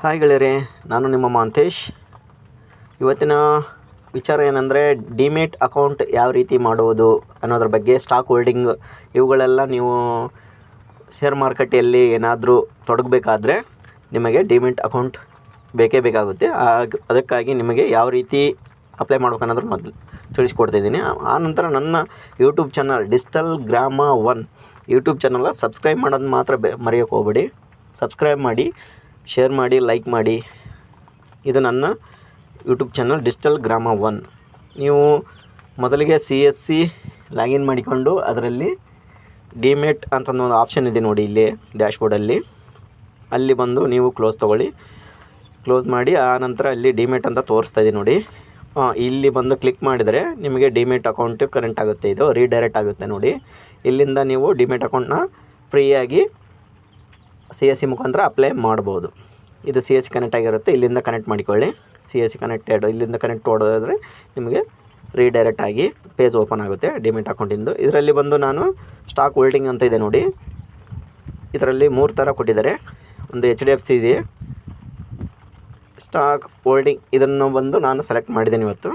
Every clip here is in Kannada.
ಹಾಯ್ ಗೆಳೆಯರೇ, ನಾನು ನಿಮ್ಮ ಮಾಂತೇಶ್. ಇವತ್ತಿನ ವಿಚಾರ ಏನಂದರೆ ಡಿಮೇಟ್ ಅಕೌಂಟ್ ಯಾವ ರೀತಿ ಮಾಡುವುದು ಅನ್ನೋದ್ರ ಬಗ್ಗೆ. ಸ್ಟಾಕ್ ಹೋಲ್ಡಿಂಗ್ ಇವುಗಳೆಲ್ಲ ನೀವು ಶೇರ್ ಮಾರುಕಟ್ಟೆಯಲ್ಲಿ ಏನಾದರೂ ತೊಡಗಬೇಕಾದ್ರೆ ನಿಮಗೆ ಡಿಮೇಟ್ ಅಕೌಂಟ್ ಬೇಕೇ ಬೇಕಾಗುತ್ತೆ. ಅದಕ್ಕಾಗಿ ನಿಮಗೆ ಯಾವ ರೀತಿ ಅಪ್ಲೈ ಮಾಡ್ಬೇಕು ಅನ್ನೋದ್ರ ಮೊದಲು ತಿಳಿಸ್ಕೊಡ್ತಾಯಿದ್ದೀನಿ. ಆನಂತರ ನನ್ನ ಯೂಟ್ಯೂಬ್ ಚಾನಲ್ ಡಿಜಿಟಲ್ ಗ್ರಾಮ 1 ಯೂಟ್ಯೂಬ್ ಚಾನಲ್ ಸಬ್ಸ್ಕ್ರೈಬ್ ಮಾಡೋದು ಮಾತ್ರ ಮರೆಯೋಕ್ಕೆ ಹೋಗಬೇಡಿ. ಸಬ್ಸ್ಕ್ರೈಬ್ ಮಾಡಿ, ಶೇರ್ ಮಾಡಿ, ಲೈಕ್ ಮಾಡಿ. ಇದು ನನ್ನ ಯೂಟ್ಯೂಬ್ ಚಾನಲ್ ಡಿಜಿಟಲ್ ಗ್ರಾಮ 1. ನೀವು ಮೊದಲಿಗೆ CSC ಲಾಗಿನ್ ಮಾಡಿಕೊಂಡು ಅದರಲ್ಲಿ ಡಿಮೇಟ್ ಅಂತ ಒಂದು ಆಪ್ಷನ್ ಇದೆ ನೋಡಿ, ಇಲ್ಲಿ ಡ್ಯಾಶ್ಬೋರ್ಡಲ್ಲಿ. ಅಲ್ಲಿ ಬಂದು ನೀವು ಕ್ಲೋಸ್ ತೊಗೊಳ್ಳಿ. ಕ್ಲೋಸ್ ಮಾಡಿ ಆನಂತರ ಅಲ್ಲಿ ಡಿಮೇಟ್ ಅಂತ ತೋರಿಸ್ತಾ ಇದೆ ನೋಡಿ. ಇಲ್ಲಿ ಬಂದು ಕ್ಲಿಕ್ ಮಾಡಿದರೆ ನಿಮಗೆ ಡಿಮೇಟ್ ಅಕೌಂಟು ಕರೆಂಟ್ ಆಗುತ್ತೆ. ಇದು ರೀಡೈರೆಕ್ಟ್ ಆಗುತ್ತೆ ನೋಡಿ. ಇಲ್ಲಿಂದ ನೀವು ಡಿಮೇಟ್ ಅಕೌಂಟ್ನ ಫ್ರೀಯಾಗಿ CSC ಮುಖಾಂತರ ಅಪ್ಲೈ ಮಾಡ್ಬೋದು. ಇದು CSC ಕನೆಕ್ಟ್ ಆಗಿರುತ್ತೆ. ಇಲ್ಲಿಂದ ಕನೆಕ್ಟ್ ಮಾಡಿಕೊಳ್ಳಿ. CSC ಕನೆಕ್ಟೆಡ್ ಇಲ್ಲಿಂದ ಕನೆಕ್ಟ್ ಹೊಡೆದ್ರೆ ನಿಮಗೆ ರೀಡೈರೆಕ್ಟ್ ಆಗಿ ಪೇಜ್ ಓಪನ್ ಆಗುತ್ತೆ ಡಿಮೇಟ್ ಅಕೌಂಟಿಂದು. ಇದರಲ್ಲಿ ಬಂದು ನಾನು ಸ್ಟಾಕ್ ಹೋಲ್ಡಿಂಗ್ ಅಂತ ಇದೆ ನೋಡಿ. ಇದರಲ್ಲಿ 3 ಥರ ಕೊಟ್ಟಿದ್ದಾರೆ. ಒಂದು HDFC ಇದೆ, ಸ್ಟಾಕ್ ಹೋಲ್ಡಿಂಗ್. ಇದನ್ನು ಬಂದು ನಾನು ಸೆಲೆಕ್ಟ್ ಮಾಡಿದ್ದೇನೆ ಇವತ್ತು.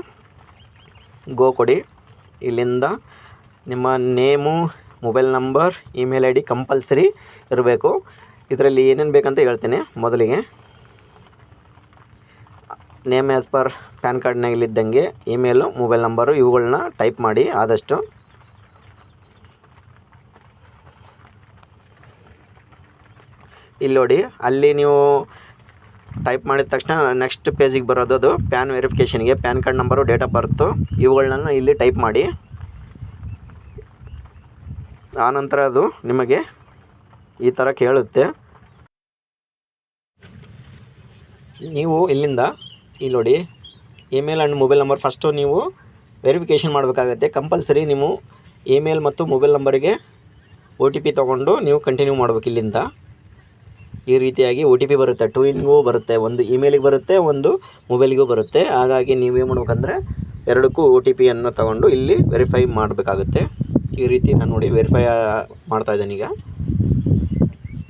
ಗೋ ಕೊಡಿ. ಇಲ್ಲಿಂದ ನಿಮ್ಮ name, mobile number, email ID compulsory ಇರಬೇಕು. ಇದರಲ್ಲಿ ಏನೇನು ಬೇಕಂತ ಹೇಳ್ತೇನೆ. ಮೊದಲಿಗೆ ನೇಮ್ ಆ್ಯಸ್ ಪರ್ ಪ್ಯಾನ್ ಕಾರ್ಡ್ನಾಗಲಿದ್ದಂಗೆ ಇಮೇಲು, ಮೊಬೈಲ್ ನಂಬರು ಇವುಗಳನ್ನ ಟೈಪ್ ಮಾಡಿ ಆದಷ್ಟು. ಇಲ್ಲಿ ನೋಡಿ, ಅಲ್ಲಿ ನೀವು ಟೈಪ್ ಮಾಡಿದ ತಕ್ಷಣ ನೆಕ್ಸ್ಟ್ ಪೇಜಿಗೆ ಬರೋದು ಅದು ಪ್ಯಾನ್ ವೆರಿಫಿಕೇಷನ್ಗೆ. PAN card number, date of birth ಇವುಗಳನ್ನ ಇಲ್ಲಿ ಟೈಪ್ ಮಾಡಿ. ಆನಂತರ ಅದು ನಿಮಗೆ ಈ ಥರ ಕೇಳುತ್ತೆ. ನೀವು ಇಲ್ಲಿಂದ ಇಲ್ಲಿ ನೋಡಿ, email and mobile number first ನೀವು ವೆರಿಫಿಕೇಷನ್ ಮಾಡಬೇಕಾಗತ್ತೆ. ಕಂಪಲ್ಸರಿ ನೀವು ಇಮೇಲ್ ಮತ್ತು ಮೊಬೈಲ್ ನಂಬರಿಗೆ OTP ತೊಗೊಂಡು ನೀವು ಕಂಟಿನ್ಯೂ ಮಾಡ್ಬೇಕು. ಇಲ್ಲಿಂದ ಈ ರೀತಿಯಾಗಿ OTP ಬರುತ್ತೆ. 2 ಇನ್ಗೂ ಬರುತ್ತೆ, ಒಂದು ಇಮೇಲಿಗೆ ಬರುತ್ತೆ, ಒಂದು ಮೊಬೈಲಿಗೂ ಬರುತ್ತೆ. ಹಾಗಾಗಿ ನೀವೇನು ಮಾಡ್ಬೇಕಂದ್ರೆ ಎರಡಕ್ಕೂ OTPಯನ್ನು ತೊಗೊಂಡು ಇಲ್ಲಿ ವೆರಿಫೈ ಮಾಡಬೇಕಾಗುತ್ತೆ. ಈ ರೀತಿ ನಾನು ನೋಡಿ ವೆರಿಫೈ ಮಾಡ್ತಾಯಿದ್ದೇನೆ ಈಗ.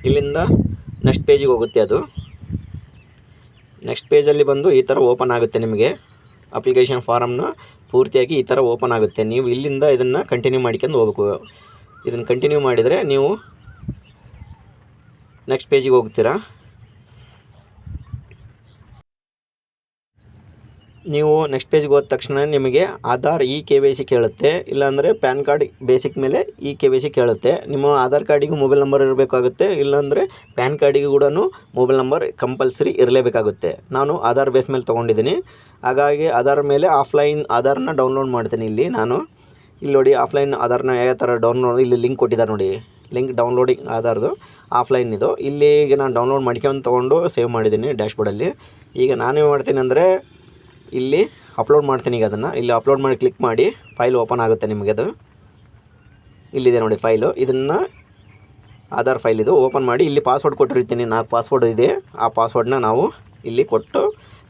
ಇಲ್ಲಿಂದ ನೆಕ್ಸ್ಟ್ ಪೇಜಿಗೆ ಹೋಗುತ್ತೆ. ಅದು ನೆಕ್ಸ್ಟ್ ಪೇಜಲ್ಲಿ ಬಂದು ಈ ಥರ ಓಪನ್ ಆಗುತ್ತೆ. ನಿಮಗೆ ಅಪ್ಲಿಕೇಶನ್ ಫಾರಮ್ನ ಪೂರ್ತಿಯಾಗಿ ಈ ಥರ ಓಪನ್ ಆಗುತ್ತೆ. ನೀವು ಇಲ್ಲಿಂದ ಇದನ್ನು ಕಂಟಿನ್ಯೂ ಮಾಡ್ಕೊಂಡು ಹೋಗ್ಬೇಕು. ಇದನ್ನು ಕಂಟಿನ್ಯೂ ಮಾಡಿದರೆ ನೀವು ನೆಕ್ಸ್ಟ್ ಪೇಜಿಗೆ ಹೋಗ್ತೀರಾ. ನೀವು ನೆಕ್ಸ್ಟ್ ಪೇಜ್ಗೆ ಹೋದ ತಕ್ಷಣ ನಿಮಗೆ ಆಧಾರ್ KYC ಕೇಳುತ್ತೆ. ಇಲ್ಲಾಂದರೆ ಪ್ಯಾನ್ ಕಾರ್ಡ್ ಬೇಸಿಕ್ ಮೇಲೆ KYC ಕೇಳುತ್ತೆ. ನಿಮ್ಮ ಆಧಾರ್ ಕಾರ್ಡಿಗೂ ಮೊಬೈಲ್ ನಂಬರ್ ಇರಬೇಕಾಗುತ್ತೆ. ಇಲ್ಲಾಂದರೆ ಪ್ಯಾನ್ ಕಾರ್ಡಿಗೂ ಕೂಡ ಮೊಬೈಲ್ ನಂಬರ್ ಕಂಪಲ್ಸರಿ ಇರಲೇಬೇಕಾಗುತ್ತೆ. ನಾನು ಆಧಾರ್ ಬೇಸ್ ಮೇಲೆ ತೊಗೊಂಡಿದ್ದೀನಿ. ಹಾಗಾಗಿ ಆಧಾರ್ ಮೇಲೆ ಆಫ್ಲೈನ್ ಆಧಾರ್ನ ಡೌನ್ಲೋಡ್ ಮಾಡ್ತೀನಿ. ಇಲ್ಲಿ ನೋಡಿ ಆಫ್ಲೈನ್ ಆಧಾರ್ನ ಯಾವ ಥರ ಡೌನ್ಲೋಡ್, ಇಲ್ಲಿ ಲಿಂಕ್ ಕೊಟ್ಟಿದ್ದಾರೆ ನೋಡಿ. ಲಿಂಕ್ ಡೌನ್ಲೋಡಿಂಗ್ ಆಧಾರ್ದು ಆಫ್ಲೈನ್ ಇದು. ಇಲ್ಲಿಗೆ ನಾನು ಡೌನ್ಲೋಡ್ ಮಾಡ್ಕೊಂಡು ತೊಗೊಂಡು ಸೇವ್ ಮಾಡಿದ್ದೀನಿ ಡ್ಯಾಶ್ಬೋರ್ಡಲ್ಲಿ. ಈಗ ನಾನೇನು ಮಾಡ್ತೀನಿ ಅಂದರೆ ಇಲ್ಲಿ ಅಪ್ಲೋಡ್ ಮಾಡ್ತೀನಿ. ಈಗ ಅದನ್ನು ಇಲ್ಲಿ ಅಪ್ಲೋಡ್ ಮಾಡಿ ಕ್ಲಿಕ್ ಮಾಡಿ ಫೈಲ್ ಓಪನ್ ಆಗುತ್ತೆ ನಿಮಗೆ. ಅದು ಇಲ್ಲಿದೆ ನೋಡಿ ಫೈಲು. ಇದನ್ನು ಆಧಾರ್ ಫೈಲ್ ಇದು ಓಪನ್ ಮಾಡಿ ಇಲ್ಲಿ ಪಾಸ್ವರ್ಡ್ ಕೊಟ್ಟಿರ್ತೀನಿ. 4 ಪಾಸ್ವರ್ಡ್ ಇದೆ. ಆ ಪಾಸ್ವರ್ಡನ್ನ ನಾವು ಇಲ್ಲಿ ಕೊಟ್ಟು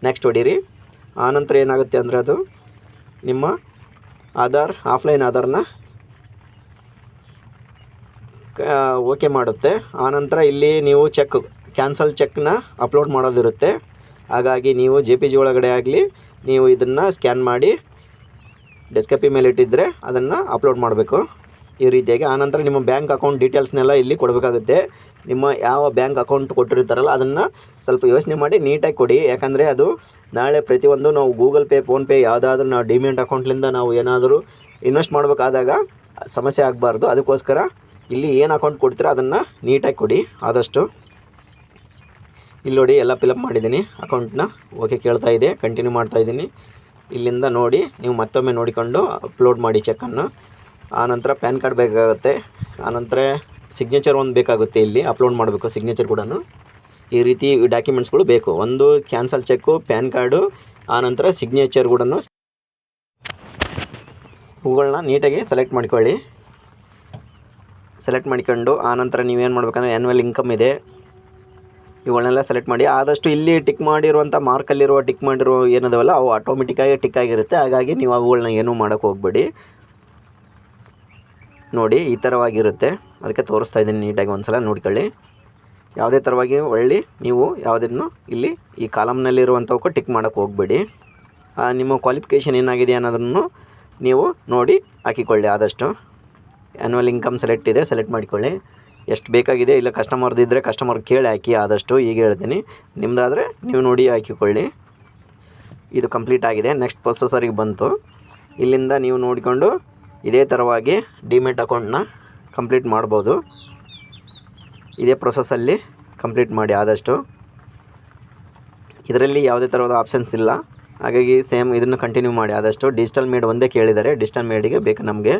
ನೆಕ್ಸ್ಟ್ ಹೊಡೀರಿ. ಆನಂತರ ಏನಾಗುತ್ತೆ ಅಂದರೆ ಅದು ನಿಮ್ಮ ಆಧಾರ್ ಆಫ್ಲೈನ್ ಆಧಾರ್ನ ಓಕೆ ಮಾಡುತ್ತೆ. ಆನಂತರ ಇಲ್ಲಿ ನೀವು ಕ್ಯಾನ್ಸಲ್ ಚೆಕ್ನ ಅಪ್ಲೋಡ್ ಮಾಡೋದಿರುತ್ತೆ. ಹಾಗಾಗಿ ನೀವು JPG ಒಳಗಡೆ ಆಗಲಿ ನೀವು ಇದನ್ನು ಸ್ಕ್ಯಾನ್ ಮಾಡಿ ಡೆಸ್ಕ್ಟಾಪ್ ಮೇಲೆ ಇಟ್ಟಿದ್ದರೆ ಅದನ್ನು ಅಪ್ಲೋಡ್ ಮಾಡಬೇಕು ಈ ರೀತಿಯಾಗಿ. ಆನಂತರ ನಿಮ್ಮ ಬ್ಯಾಂಕ್ ಅಕೌಂಟ್ ಡೀಟೇಲ್ಸ್ನೆಲ್ಲ ಇಲ್ಲಿ ಕೊಡಬೇಕಾಗುತ್ತೆ. ನಿಮ್ಮ ಯಾವ ಬ್ಯಾಂಕ್ ಅಕೌಂಟ್ ಕೊಟ್ಟಿರ್ತಾರಲ್ಲ ಅದನ್ನು ಸ್ವಲ್ಪ ಯೋಚನೆ ಮಾಡಿ ನೀಟಾಗಿ ಕೊಡಿ. ಯಾಕಂದರೆ ಅದು ನಾಳೆ ಪ್ರತಿಯೊಂದು ನಾವು ಗೂಗಲ್ ಪೇ, ಫೋನ್ಪೇ ಯಾವುದಾದ್ರೂ ನಾವು ಡಿಮೇಟ್ ಅಕೌಂಟ್ಲಿಂದ ನಾವು ಏನಾದರೂ ಇನ್ವೆಸ್ಟ್ ಮಾಡಬೇಕಾದಾಗ ಸಮಸ್ಯೆ ಆಗಬಾರ್ದು. ಅದಕ್ಕೋಸ್ಕರ ಇಲ್ಲಿ ಏನು ಅಕೌಂಟ್ ಕೊಡ್ತೀರಾ ಅದನ್ನು ನೀಟಾಗಿ ಕೊಡಿ ಆದಷ್ಟು. ಇಲ್ಲಿ ನೋಡಿ ಎಲ್ಲ ಫಿಲಪ್ ಮಾಡಿದ್ದೀನಿ ಅಕೌಂಟ್ನ. ಓಕೆ ಕೇಳ್ತಾ ಇದೆ, ಕಂಟಿನ್ಯೂ ಮಾಡ್ತಾಯಿದ್ದೀನಿ. ಇಲ್ಲಿಂದ ನೋಡಿ ನೀವು ಮತ್ತೊಮ್ಮೆ ನೋಡಿಕೊಂಡು ಅಪ್ಲೋಡ್ ಮಾಡಿ ಚೆಕ್ಕನ್ನು. ಆನಂತರ ಪ್ಯಾನ್ ಕಾರ್ಡ್ ಬೇಕಾಗುತ್ತೆ. ಆನಂತರ ಸಿಗ್ನೇಚರ್ ಒಂದು ಬೇಕಾಗುತ್ತೆ. ಇಲ್ಲಿ ಅಪ್ಲೋಡ್ ಮಾಡಬೇಕು ಸಿಗ್ನೇಚರ್ ಕೂಡ. ಈ ರೀತಿ ಡಾಕ್ಯುಮೆಂಟ್ಸ್ಗಳು ಬೇಕು. ಒಂದು ಕ್ಯಾನ್ಸಲ್ ಚೆಕ್ಕು, ಪ್ಯಾನ್ ಕಾರ್ಡು, ಆನಂತರ ಸಿಗ್ನೇಚರ್ ಕೂಡ. ಇವುಗಳನ್ನ ನೀಟಾಗಿ ಸೆಲೆಕ್ಟ್ ಮಾಡ್ಕೊಳ್ಳಿ. ಸೆಲೆಕ್ಟ್ ಮಾಡಿಕೊಂಡು ಆನಂತರ ನೀವೇನು ಮಾಡ್ಬೇಕಂದ್ರೆ ಆ್ಯನ್ಯುವಲ್ ಇನ್ಕಮ್ ಇದೆ, ಇವುಗಳನ್ನೆಲ್ಲ ಸೆಲೆಕ್ಟ್ ಮಾಡಿ. ಆದಷ್ಟು ಇಲ್ಲಿ ಟಿಕ್ ಮಾಡಿರುವಂಥ ಮಾರ್ಕಲ್ಲಿರುವ ಟಿಕ್ ಮಾಡಿರೋ ಏನದವಲ್ಲ ಅವು ಆಟೋಮೆಟಿಕ್ಕಾಗಿ ಟಿಕ್ ಆಗಿರುತ್ತೆ. ಹಾಗಾಗಿ ನೀವು ಅವುಗಳನ್ನ ಏನೂ ಮಾಡೋಕ್ಕೆ ಹೋಗಬೇಡಿ. ನೋಡಿ ಈ ಥರವಾಗಿರುತ್ತೆ. ಅದಕ್ಕೆ ತೋರಿಸ್ತಾ ಇದ್ದೀನಿ ನೀಟಾಗಿ, ಒಂದು ಸಲ ನೋಡ್ಕೊಳ್ಳಿ. ಯಾವುದೇ ಥರವಾಗಿ ಒಳ್ಳೆ ನೀವು ಯಾವುದನ್ನು ಇಲ್ಲಿ ಈ ಕಾಲಮ್ನಲ್ಲಿರುವಂಥವಕ್ಕೆ ಟಿಕ್ ಮಾಡೋಕ್ಕೆ ಹೋಗಬೇಡಿ. ನಿಮ್ಮ ಕ್ವಾಲಿಫಿಕೇಷನ್ ಏನಾಗಿದೆ ಅನ್ನೋದನ್ನು ನೀವು ನೋಡಿ ಹಾಕಿಕೊಳ್ಳಿ. ಆದಷ್ಟು ಆ್ಯನ್ಯುವಲ್ ಇನ್ಕಮ್ ಸೆಲೆಕ್ಟ್ ಮಾಡಿಕೊಳ್ಳಿ. ಎಷ್ಟು ಬೇಕಾಗಿದೆ, ಇಲ್ಲ ಕಸ್ಟಮರ್ದಿದ್ದರೆ ಕಸ್ಟಮರ್ ಕೇಳಿ ಹಾಕಿ. ಆದಷ್ಟು ಈಗ ಹೇಳ್ತೀನಿ, ನಿಮ್ಮದಾದರೆ ನೀವು ನೋಡಿ ಹಾಕಿಕೊಳ್ಳಿ. ಇದು ಕಂಪ್ಲೀಟ್ ಆಗಿದೆ. ನೆಕ್ಸ್ಟ್ ಪ್ರೊಸೆಸರಿಗೆ ಬಂತು. ಇಲ್ಲಿಂದ ನೀವು ನೋಡಿಕೊಂಡು ಇದೇ ಥರವಾಗಿ ಡಿಮ್ಯಾಟ್ ಅಕೌಂಟ್ನ ಕಂಪ್ಲೀಟ್ ಮಾಡ್ಬೋದು. ಇದೇ ಪ್ರೊಸೆಸ್ಸಲ್ಲಿ ಕಂಪ್ಲೀಟ್ ಮಾಡಿ. ಆದಷ್ಟು ಇದರಲ್ಲಿ ಯಾವುದೇ ಥರದ ಆಪ್ಷನ್ಸ್ ಇಲ್ಲ, ಹಾಗಾಗಿ ಸೇಮ್ ಇದನ್ನು ಕಂಟಿನ್ಯೂ ಮಾಡಿ. ಆದಷ್ಟು ಡಿಜಿಟಲ್ ಮೇಡ್ ಒಂದೇ ಕೇಳಿದ್ದಾರೆ, ಡಿಜಿಟಲ್ ಮೇಡಿಗೆ ಬೇಕು ನಮಗೆ.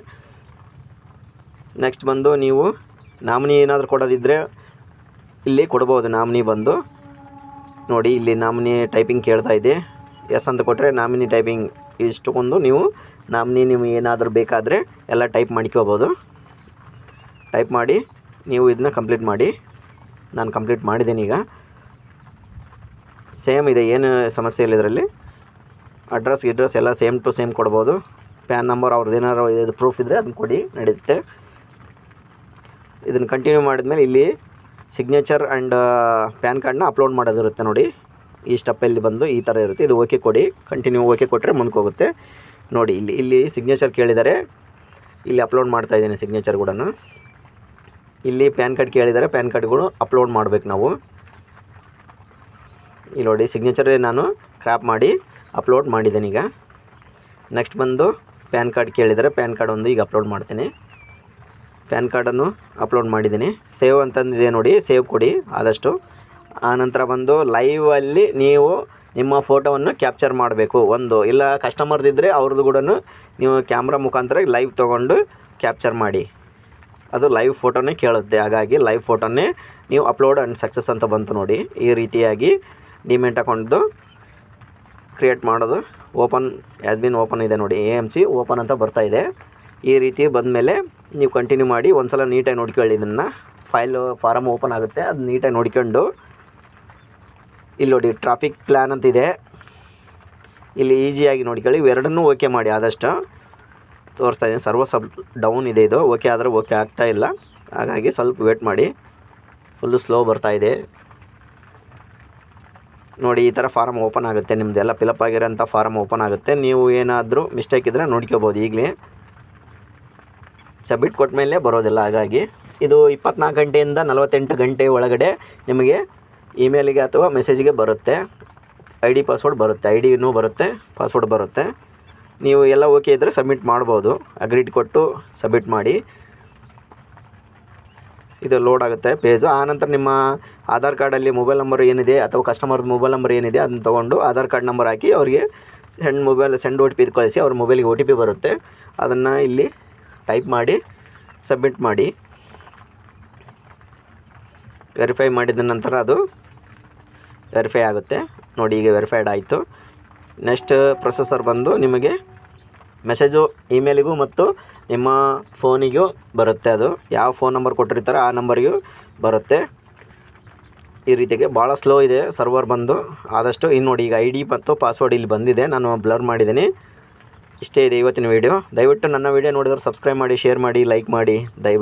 ನೆಕ್ಸ್ಟ್ ಬಂದು ನೀವು ನಾಮಿನಿ ಏನಾದರೂ ಕೊಡೋದಿದ್ದರೆ ಇಲ್ಲಿ ಕೊಡ್ಬೋದು. ನಾಮಿನಿ ಬಂದು ನೋಡಿ, ಇಲ್ಲಿ ನಾಮಿನಿ ಟೈಪಿಂಗ್ ಕೇಳ್ತಾ ಇದೆ. ಎಸ್ ಅಂತ ಕೊಟ್ಟರೆ ನಾಮಿನಿ ಟೈಪಿಂಗ್ ಇಷ್ಟೊಂದು ನೀವು ನಾಮಿನಿ ನಿಮಗೆ ಏನಾದರೂ ಬೇಕಾದರೆ ಎಲ್ಲ ಟೈಪ್ ಮಾಡ್ಕೋಬೋದು. ಟೈಪ್ ಮಾಡಿ ನೀವು ಇದನ್ನ ಕಂಪ್ಲೀಟ್ ಮಾಡಿ. ನಾನು ಕಂಪ್ಲೀಟ್ ಮಾಡಿದ್ದೀನಿ. ಈಗ ಸೇಮ್ ಇದೆ, ಏನು ಸಮಸ್ಯೆ ಇಲ್ಲ ಇದರಲ್ಲಿ. ಅಡ್ರೆಸ್ ಎಲ್ಲ ಸೇಮ್ ಟು ಸೇಮ್ ಕೊಡ್ಬೋದು. ಪ್ಯಾನ್ ನಂಬರ್ ಅವ್ರದ್ದು ಏನಾರು ಇದು ಪ್ರೂಫ್ ಇದ್ದರೆ ಅದನ್ನು ಕೊಡಿ, ನಡೆಯುತ್ತೆ. ಇದನ್ನು ಕಂಟಿನ್ಯೂ ಮಾಡಿದ್ಮೇಲೆ ಇಲ್ಲಿ ಸಿಗ್ನೇಚರ್ ಆ್ಯಂಡ್ ಪ್ಯಾನ್ ಕಾರ್ಡ್ನ ಅಪ್ಲೋಡ್ ಮಾಡೋದಿರುತ್ತೆ ನೋಡಿ. ಈ ಸ್ಟೆಪ್ಪಲ್ಲಿ ಬಂದು ಈ ಥರ ಇರುತ್ತೆ. ಇದು ಓಕೆ ಕೊಡಿ. ಕಂಟಿನ್ಯೂ ಓಕೆ ಕೊಟ್ಟರೆ ಮುಂದಕ್ಕೆ ಹೋಗುತ್ತೆ. ನೋಡಿ, ಇಲ್ಲಿ ಸಿಗ್ನೇಚರ್ ಕೇಳಿದ್ದಾರೆ, ಇಲ್ಲಿ ಅಪ್ಲೋಡ್ ಮಾಡ್ತಾಯಿದ್ದೀನಿ ಸಿಗ್ನೇಚರ್ ಕೂಡ. ಇಲ್ಲಿ ಪ್ಯಾನ್ ಕಾರ್ಡ್ ಕೇಳಿದ್ದಾರೆ, ಪ್ಯಾನ್ ಕಾರ್ಡ್ಗಳು ಅಪ್ಲೋಡ್ ಮಾಡಬೇಕು ನಾವು. ಇಲ್ಲಿ ನೋಡಿ, ಸಿಗ್ನೇಚರ್ ನಾನು ಕ್ರ್ಯಾಪ್ ಮಾಡಿ ಅಪ್ಲೋಡ್ ಮಾಡಿದ್ದೀನಿ. ಈಗ ನೆಕ್ಸ್ಟ್ ಬಂದು ಪ್ಯಾನ್ ಕಾರ್ಡ್ ಕೇಳಿದರೆ ಪ್ಯಾನ್ ಕಾರ್ಡ್ ಒಂದು ಈಗ ಅಪ್ಲೋಡ್ ಮಾಡ್ತೀನಿ. ಪ್ಯಾನ್ ಕಾರ್ಡನ್ನು ಅಪ್ಲೋಡ್ ಮಾಡಿದ್ದೀನಿ. ಸೇವ್ ಅಂತಂದಿದೆ ನೋಡಿ, ಸೇವ್ ಕೊಡಿ ಆದಷ್ಟು. ಆನಂತರ ಬಂದು ಲೈವಲ್ಲಿ ನೀವು ನಿಮ್ಮ ಫೋಟೋವನ್ನು ಕ್ಯಾಪ್ಚರ್ ಮಾಡಬೇಕು. ಒಂದು ಇಲ್ಲ ಕಸ್ಟಮರ್ದಿದ್ದರೆ ಅವ್ರದ್ದು ಕೂಡ ನೀವು ಕ್ಯಾಮ್ರಾ ಮುಖಾಂತರ ಲೈವ್ ತೊಗೊಂಡು ಕ್ಯಾಪ್ಚರ್ ಮಾಡಿ. ಅದು ಲೈವ್ ಫೋಟೋನೇ ಕೇಳುತ್ತೆ, ಹಾಗಾಗಿ ಲೈವ್ ಫೋಟೋನೇ ನೀವು ಅಪ್ಲೋಡ್ ಆ್ಯಂಡ್ ಸಕ್ಸಸ್ ಅಂತ ಬಂತು ನೋಡಿ. ಈ ರೀತಿಯಾಗಿ ಡಿಮ್ಯಾಟ್ ಅಕೌಂಟ್ದು ಕ್ರಿಯೇಟ್ ಮಾಡೋದು. ಓಪನ್ ಹ್ಯಾಸ್ ಬಿನ್ ಓಪನ್ ಇದೆ ನೋಡಿ, AMC ಓಪನ್ ಅಂತ ಬರ್ತಾಯಿದೆ. ಈ ರೀತಿ ಬಂದಮೇಲೆ ನೀವು ಕಂಟಿನ್ಯೂ ಮಾಡಿ. ಒಂದು ಸಲ ನೀಟಾಗಿ ನೋಡ್ಕೊಳ್ಳಿ. ಇದನ್ನು ಫಾರಮ್ ಓಪನ್ ಆಗುತ್ತೆ, ಅದು ನೀಟಾಗಿ ನೋಡ್ಕೊಂಡು ಇಲ್ಲಿ ನೋಡಿ ಟ್ರಾಫಿಕ್ ಪ್ಲ್ಯಾನ್ ಅಂತಿದೆ. ಇಲ್ಲಿ ಈಸಿಯಾಗಿ ನೋಡ್ಕೊಳ್ಳಿ. ಇವೆರಡನ್ನೂ ಓಕೆ ಮಾಡಿ. ಆದಷ್ಟು ತೋರಿಸ್ತಾ ಇದ್ದೀನಿ. ಸರ್ವರ್ ಡೌನ್ ಇದೆ, ಇದು ಓಕೆ ಆದರೆ ಓಕೆ ಆಗ್ತಾಯಿಲ್ಲ, ಹಾಗಾಗಿ ಸ್ವಲ್ಪ ವೇಟ್ ಮಾಡಿ. ಫುಲ್ಲು ಸ್ಲೋ ಬರ್ತಾಯಿದೆ ನೋಡಿ. ಈ ಥರ ಫಾರಮ್ ಓಪನ್ ಆಗುತ್ತೆ. ನಿಮ್ಮದೆಲ್ಲ ಫಿಲಪ್ ಆಗಿರೋಂಥ ಫಾರಮ್ ಓಪನ್ ಆಗುತ್ತೆ. ನೀವು ಏನಾದರೂ ಮಿಸ್ಟೇಕ್ ಇದ್ದರೆ ನೋಡ್ಕೋಬೋದು. ಈಗಲೇ ಸಬ್ಮಿಟ್ ಕೊಟ್ಟ ಮೇಲೆ ಬರೋದಿಲ್ಲ, ಹಾಗಾಗಿ ಇದು 24 ಗಂಟೆಯಿಂದ 48 ಗಂಟೆ ಒಳಗಡೆ ನಿಮಗೆ ಇಮೇಲಿಗೆ ಅಥವಾ ಮೆಸೇಜಿಗೆ ಬರುತ್ತೆ. ID ಪಾಸ್ವರ್ಡ್ ಬರುತ್ತೆ, ID ಬರುತ್ತೆ, ಪಾಸ್ವರ್ಡ್ ಬರುತ್ತೆ. ನೀವು ಎಲ್ಲ ಓಕೆ ಇದ್ದರೆ ಸಬ್ಮಿಟ್ ಮಾಡ್ಬೋದು. ಅಗ್ರೀಡ್ ಕೊಟ್ಟು ಸಬ್ಮಿಟ್ ಮಾಡಿ. ಇದು ಲೋಡ್ ಆಗುತ್ತೆ ಪೇಜು. ಆನಂತರ ನಿಮ್ಮ ಆಧಾರ್ ಕಾರ್ಡಲ್ಲಿ ಮೊಬೈಲ್ ನಂಬರ್ ಏನಿದೆ ಅಥವಾ ಕಸ್ಟಮರ್ದು ಮೊಬೈಲ್ ನಂಬರ್ ಏನಿದೆ ಅದನ್ನು ತೊಗೊಂಡು ಆಧಾರ್ ಕಾರ್ಡ್ ನಂಬರ್ ಹಾಕಿ ಅವರಿಗೆ ಸೆಂಡ್ OTP ಕಳಿಸಿ. ಅವ್ರ ಮೊಬೈಲಿಗೆ OTP ಬರುತ್ತೆ, ಅದನ್ನು ಇಲ್ಲಿ ಟೈಪ್ ಮಾಡಿ ಸಬ್ಮಿಟ್ ಮಾಡಿ. ವೆರಿಫೈ ಮಾಡಿದ ನಂತರ ಅದು ವೆರಿಫೈ ಆಗುತ್ತೆ ನೋಡಿ. ಈಗ ವೆರಿಫೈಡ್ ಆಯಿತು. ನೆಕ್ಸ್ಟ್ ಪ್ರೊಸೆಸರ್ ಬಂದು ನಿಮಗೆ ಮೆಸೇಜು ಇಮೇಲಿಗೂ ಮತ್ತು ನಿಮ್ಮ ಫೋನಿಗೂ ಬರುತ್ತೆ. ಅದು ಯಾವ ಫೋನ್ ನಂಬರ್ ಕೊಟ್ಟಿರ್ತಾರೆ ಆ ನಂಬರಿಗೂ ಬರುತ್ತೆ. ಈ ರೀತಿಗೆ ಭಾಳ ಸ್ಲೋ ಇದೆ ಸರ್ವರ್ ಬಂದು. ಆದಷ್ಟು ಇನ್ನು ನೋಡಿ, ಈಗ ID ಮತ್ತು ಪಾಸ್ವರ್ಡ್ ಇಲ್ಲಿ ಬಂದಿದೆ, ನಾನು ಬ್ಲರ್ ಮಾಡಿದ್ದೀನಿ. ಇಷ್ಟೇ ಇದೆ ಇವತ್ತಿನ ವೀಡಿಯೋ. ದಯವಿಟ್ಟು ನನ್ನ ವೀಡಿಯೋ ನೋಡಿದ್ರೆ ಸಬ್ಸ್ಕ್ರೈಬ್ ಮಾಡಿ, ಶೇರ್ ಮಾಡಿ, ಲೈಕ್ ಮಾಡಿ ದಯವಿಟ್ಟು.